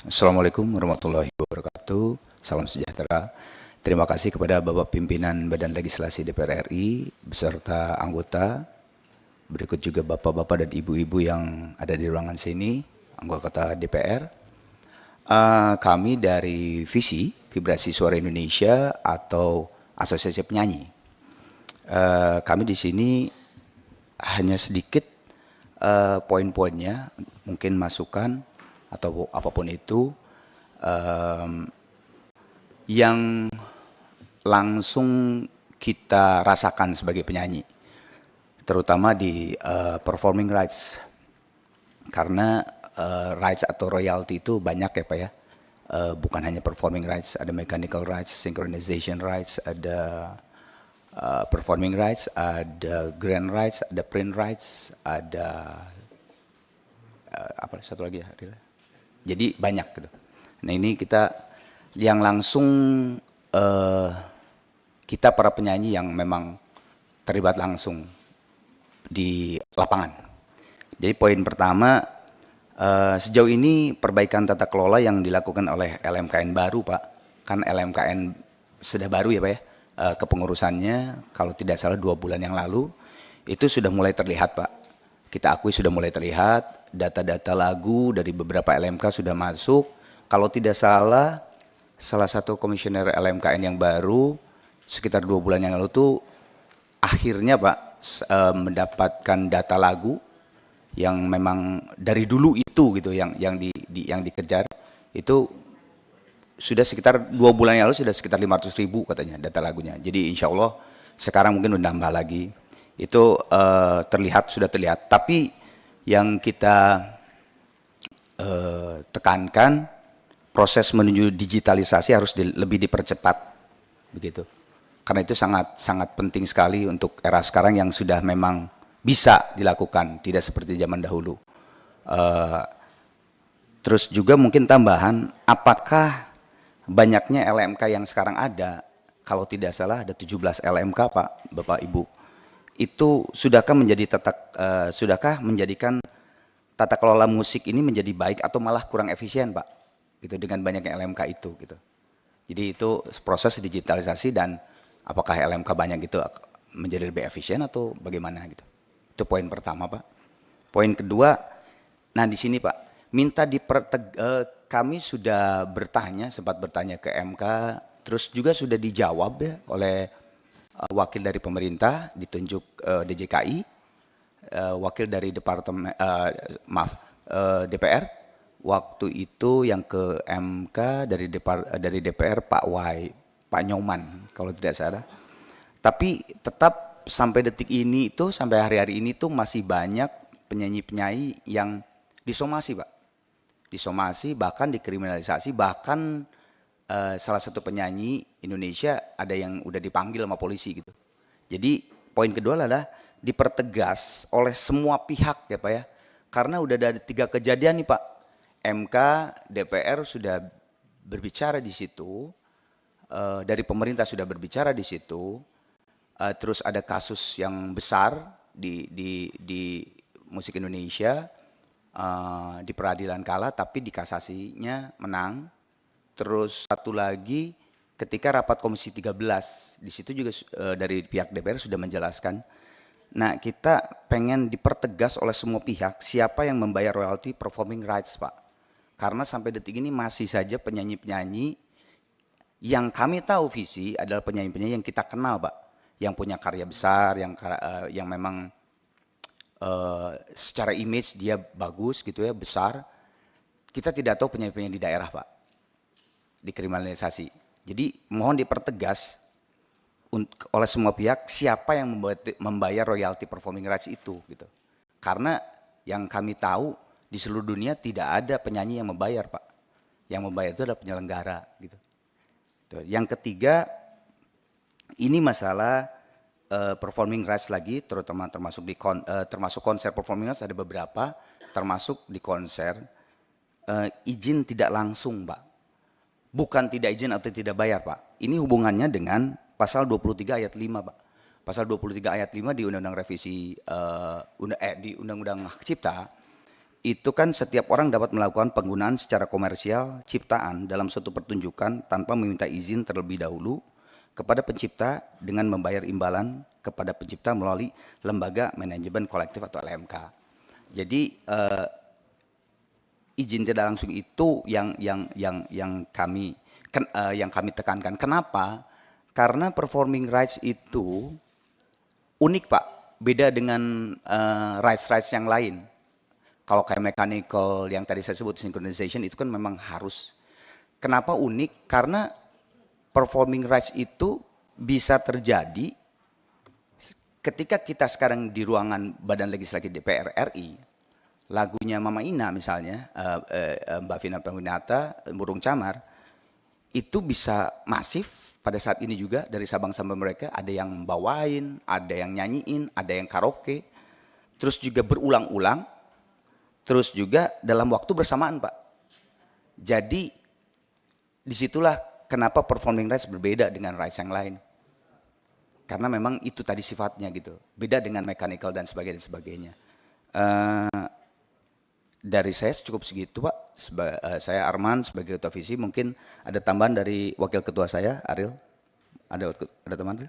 Assalamualaikum warahmatullahi wabarakatuh. Salam sejahtera. Terima kasih kepada Bapak Pimpinan Badan Legislasi DPR RI beserta anggota. Berikut juga Bapak-bapak dan Ibu-ibu yang ada di ruangan sini, anggota DPR. Kami dari VISI, Vibrasi Suara Indonesia atau Asosiasi Penyanyi. Kami di sini hanya sedikit poin-poinnya, mungkin masukan atau apapun itu yang langsung kita rasakan sebagai penyanyi, terutama di performing rights, karena rights atau royalty itu banyak ya Pak ya, bukan hanya performing rights, ada mechanical rights, synchronization rights, ada performing rights, ada grand rights, ada print rights, ada apa satu lagi ya? Jadi banyak gitu. Nah ini kita yang langsung kita para penyanyi yang memang terlibat langsung di lapangan. Jadi poin pertama, sejauh ini perbaikan tata kelola yang dilakukan oleh LMKN baru Pak, kan LMKN sudah baru ya Pak ya, kepengurusannya kalau tidak salah 2 bulan yang lalu, itu sudah mulai terlihat Pak. Kita akui sudah mulai terlihat, data-data lagu dari beberapa LMK sudah masuk. Kalau tidak salah, salah satu komisioner LMKN yang baru, sekitar 2 bulan yang lalu tuh akhirnya Pak mendapatkan data lagu yang memang dari dulu itu gitu, yang dikejar, itu sudah sekitar 2 bulan yang lalu sudah sekitar 500.000 katanya data lagunya. Jadi insya Allah sekarang mungkin udah nambah lagi. Itu sudah terlihat, tapi yang kita tekankan, proses menuju digitalisasi harus lebih dipercepat begitu, karena itu sangat penting sekali untuk era sekarang yang sudah memang bisa dilakukan, tidak seperti zaman dahulu. Terus juga mungkin tambahan, apakah banyaknya LMK yang sekarang ada, kalau tidak salah ada 17 LMK Pak, Bapak Ibu, itu sudahkah menjadikan tata kelola musik ini menjadi baik atau malah kurang efisien Pak, gitu, dengan banyaknya LMK itu gitu. Jadi itu proses digitalisasi, dan apakah LMK banyak itu menjadi lebih efisien atau bagaimana gitu. Itu poin pertama Pak. Poin kedua, nah di sini Pak, kami sudah sempat bertanya ke MK, terus juga sudah dijawab ya oleh wakil dari pemerintah ditunjuk DJKI, wakil dari DPR waktu itu yang ke MK dari DPR Pak Nyoman kalau tidak salah. Tapi tetap sampai detik ini itu, sampai hari-hari ini tuh masih banyak penyanyi-penyanyi yang disomasi Pak, disomasi, bahkan dikriminalisasi, bahkan salah satu penyanyi Indonesia ada yang udah dipanggil sama polisi gitu. Jadi poin kedua adalah dipertegas oleh semua pihak ya Pak ya, karena udah ada 3 kejadian nih Pak. MK, DPR sudah berbicara di situ, dari pemerintah sudah berbicara di situ, terus ada kasus yang besar di musik Indonesia, di peradilan kalah tapi di kasasinya menang. Terus satu lagi ketika rapat Komisi 13, di situ juga dari pihak DPR sudah menjelaskan. Nah kita pengen dipertegas oleh semua pihak siapa yang membayar royalti performing rights Pak. Karena sampai detik ini masih saja penyanyi-penyanyi yang kami tahu visi adalah penyanyi-penyanyi yang kita kenal Pak. Yang punya karya besar, yang memang secara image dia bagus gitu ya, besar. Kita tidak tahu penyanyi-penyanyi di daerah Pak dikriminalisasi. Jadi mohon dipertegas oleh semua pihak siapa yang membayar royalti performing rights itu gitu. Karena yang kami tahu di seluruh dunia tidak ada penyanyi yang membayar Pak. Yang membayar itu adalah penyelenggara gitu. Yang ketiga, ini masalah performing rights lagi, terutama termasuk konser performing rights ada beberapa, termasuk di konser izin tidak langsung Pak. Bukan tidak izin atau tidak bayar Pak. Ini hubungannya dengan pasal 23 ayat 5 Pak. pasal 23 ayat 5 di Undang-Undang Revisi di Undang-Undang Hak Cipta, itu kan setiap orang dapat melakukan penggunaan secara komersial ciptaan dalam suatu pertunjukan tanpa meminta izin terlebih dahulu kepada pencipta dengan membayar imbalan kepada pencipta melalui lembaga manajemen kolektif atau LMK. Jadi izin tidak langsung itu yang kami tekankan. Kenapa? Karena performing rights itu unik Pak, beda dengan rights yang lain. Kalau kayak mechanical yang tadi saya sebut synchronization itu kan memang harus. Kenapa unik? Karena performing rights itu bisa terjadi ketika kita sekarang di ruangan Badan Legislasi DPR RI, lagunya Mama Ina misalnya, Mbak Vina Pangunata, Burung Camar, itu bisa masif pada saat ini juga dari Sabang sampai mereka, ada yang bawain, ada yang nyanyiin, ada yang karaoke, terus juga berulang-ulang, terus juga dalam waktu bersamaan Pak. Jadi disitulah kenapa performing rights berbeda dengan rights yang lain. Karena memang itu tadi sifatnya gitu, beda dengan mechanical dan sebagainya. Dari saya cukup segitu Pak. Saya Arman sebagai Ketua Visi, mungkin ada tambahan dari Wakil Ketua saya Ariel. Ada teman?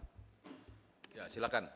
Ya silakan.